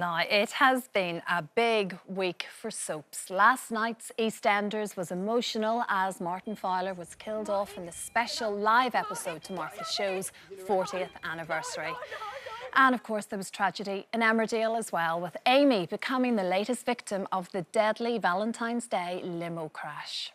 Now, it has been a big week for soaps. Last night's EastEnders was emotional as Martin Fowler was killed off in the special live episode to mark the show's 40th anniversary. And of course, there was tragedy in Emmerdale as well, with Amy becoming the latest victim of the deadly Valentine's Day limo crash.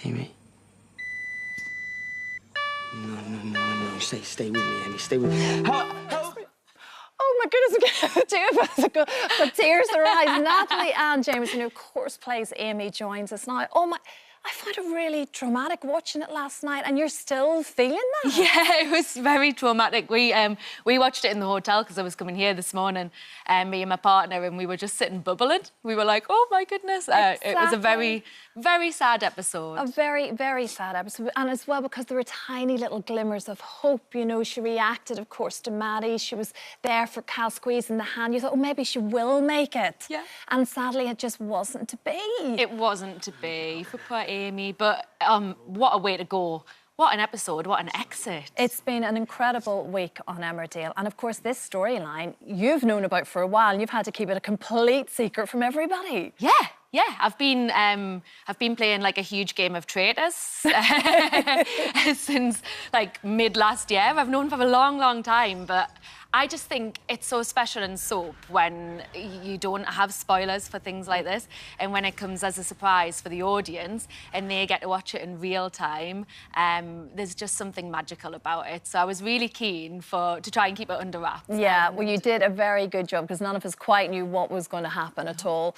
Amy. No. Stay with me, Amy. Stay with me. Help! Oh my goodness, two of us have got tears in their eyes. Natalie Ann Jamieson, who of course plays Amy, joins us now. Oh my, I found it really traumatic watching it last night, and you're still feeling that? Yeah, it was very traumatic. We watched it in the hotel because I was coming here this morning, me and my partner, and we were just sitting bubbling. We were like, oh my goodness. Exactly. It was a very, very sad episode. A very, very sad episode. And as well, because there were tiny little glimmers of hope. You know, she reacted, of course, to Maddie. She was there for Cal squeezing the hand. You thought, oh, maybe she will make it. Yeah. And sadly, it just wasn't to be. It wasn't to be for poor Amy, but what a way to go. What an episode, what an exit. It's been an incredible week on Emmerdale. And of course, this storyline you've known about for a while, and you've had to keep it a complete secret from everybody. Yeah, I've been playing like a huge game of traitors since like mid last year. I've known for a long time, but I just think it's so special in soap when you don't have spoilers for things like this, and when it comes as a surprise for the audience and they get to watch it in real time. There's just something magical about it. So I was really keen to try and keep it under wraps. Yeah, well, you did a very good job because none of us quite knew what was going to happen at all.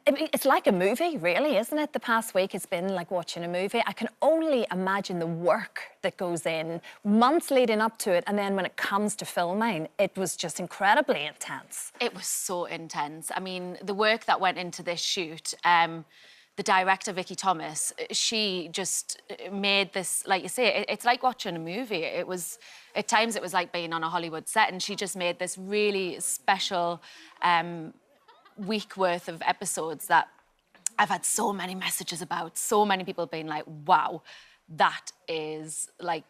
It's like a movie, really, isn't it? The past week has been like watching a movie. I can only imagine the work that goes in, months leading up to it, and then when it comes to filming, it was just incredibly intense. It was so intense. I mean, the work that went into this shoot, the director, Vicky Thomas, she just made this, like you say, it's like watching a movie. It was, at times it was like being on a Hollywood set, and she just made this really special week worth of episodes that I've had so many messages about, so many people being like, wow, that is like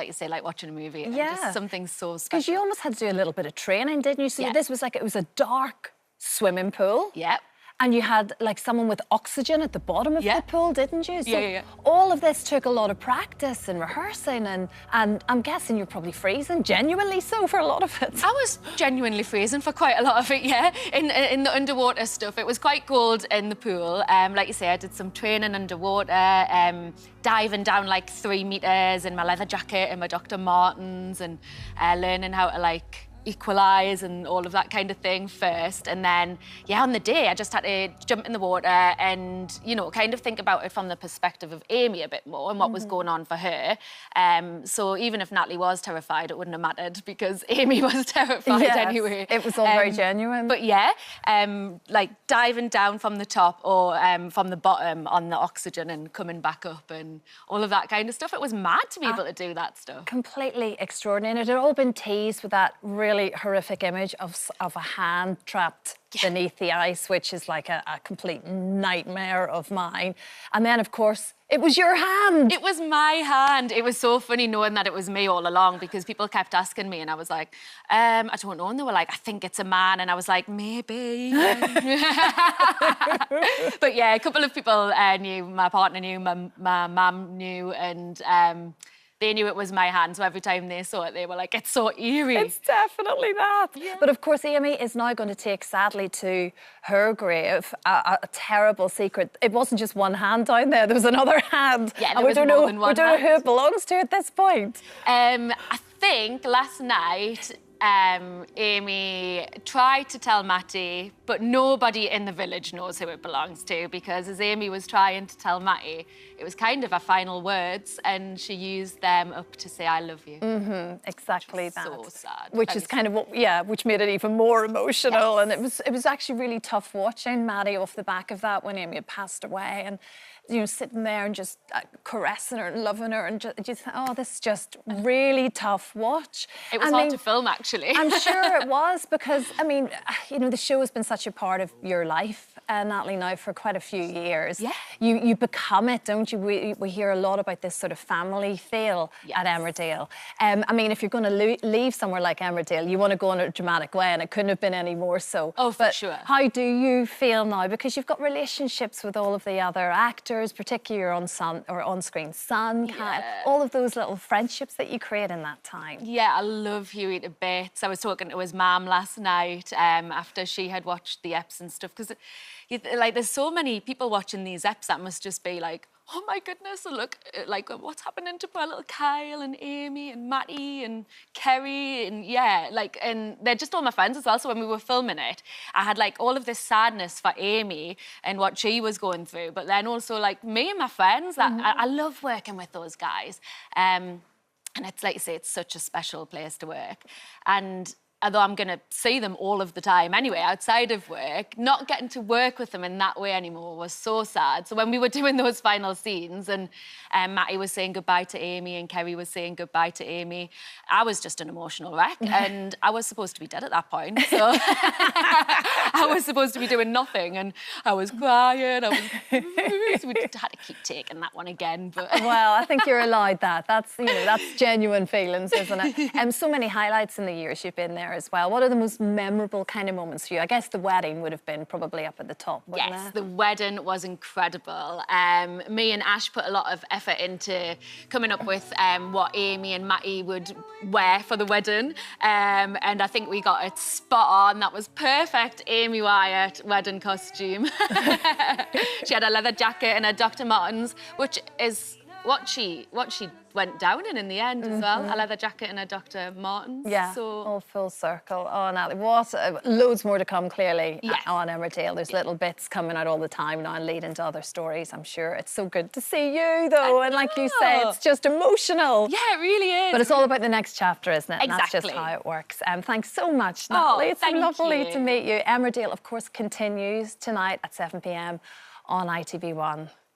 you say, like watching a movie. Yeah. Just something so special. Because you almost had to do a little bit of training, didn't you? So Yeah. this was like, it was a dark swimming pool. Yep. And you had like someone with oxygen at the bottom of the pool, didn't you? So Yeah. all of this took a lot of practice and rehearsing, and I'm guessing you're probably freezing, genuinely so, for a lot of it. I was genuinely freezing for quite a lot of it, yeah. In the underwater stuff, it was quite cold in the pool. Like you say, I did some training underwater, diving down like 3 meters in my leather jacket and my Dr. Martens, and learning how to like equalise and all of that kind of thing first. And then, yeah, on the day, I just had to jump in the water and, you know, kind of think about it from the perspective of Amy a bit more and what was going on for her. So even if Natalie was terrified, it wouldn't have mattered because Amy was terrified anyway. It was all very genuine. But yeah, like diving down from the top or from the bottom on the oxygen and coming back up and all of that kind of stuff. It was mad to be able to do that stuff. Completely extraordinary. And it had all been teased with that really horrific image of a hand trapped beneath the ice, which is like a complete nightmare of mine. And then, of course, it was your hand. It was my hand. It was so funny knowing that it was me all along because people kept asking me and I was like, I don't know. And they were like, I think it's a man. And I was like, maybe. But yeah, a couple of people knew, my partner knew, my mum knew, and they knew it was my hand, so every time they saw it, they were like, it's so eerie. It's definitely that. Yeah. But of course, Amy is now going to take, sadly, to her grave a terrible secret. It wasn't just one hand down there, there was another hand. Yeah, and we don't know who it belongs to at this point. I think last night Amy tried to tell Matty, but nobody in the village knows who it belongs to, because as Amy was trying to tell Matty, it was kind of her final words, and she used them up to say, "I love you." Exactly that. So sad. Which is kind of what, yeah, which made it even more emotional. Yes. And it was actually really tough watching Maddie off the back of that when Amy had passed away, and sitting there and just caressing her and loving her, and just oh, this is just really tough watch. It was hard to film, actually. I'm sure it was, because I mean, the show has been such a part of your life, Natalie, now for quite a few years. Yeah. You become it, don't you? We hear a lot about this sort of family feel at Emmerdale. I mean, if you're going to leave somewhere like Emmerdale, you want to go in a dramatic way, and it couldn't have been any more so. Oh, for sure. How do you feel now? Because you've got relationships with all of the other actors, particularly your on-screen son, Kyle, all of those little friendships that you create in that time. Yeah, I love Huey to bits. I was talking to his mum last night after she had watched the eps and stuff, because like there's so many people watching these eps that must just be like, oh my goodness, look, like what's happening to poor little Kyle and Amy and Matty and Kerry, and and they're just all my friends as well. So when we were filming it, I had like all of this sadness for Amy and what she was going through, but then also like me and my friends. I love working with those guys, and it's like you say, it's such a special place to work. And although I'm going to see them all of the time anyway, outside of work, not getting to work with them in that way anymore was so sad. So when we were doing those final scenes and Matty was saying goodbye to Amy and Kerry was saying goodbye to Amy, I was just an emotional wreck, and I was supposed to be dead at that point. So I was supposed to be doing nothing, and I was crying. So we had to keep taking that one again. But well, I think you're allowed that. That's genuine feelings, isn't it? So many highlights in the years you've been there as well. What are the most memorable kind of moments for you? I guess the wedding would have been probably up at the top, wouldn't Yes, it? the wedding was incredible. Me and Ash put a lot of effort into coming up with what Amy and Matty would wear for the wedding, and I think we got it spot on. That was perfect Amy Wyatt wedding costume. She had a leather jacket and a Dr. Martens, which is what she went down in the end as well. A leather jacket and a Dr. Martens. Yeah, so all full circle. Oh, Natalie, what loads more to come, clearly, on Emmerdale. There's little bits coming out all the time now and leading to other stories, I'm sure. It's so good to see you, though, and like you say, it's just emotional. Yeah, it really is. But it's all about the next chapter, isn't it? Exactly. And that's just how it works. Thanks so much, Natalie. It's so lovely to meet you. Emmerdale, of course, continues tonight at 7 p.m. on ITV1.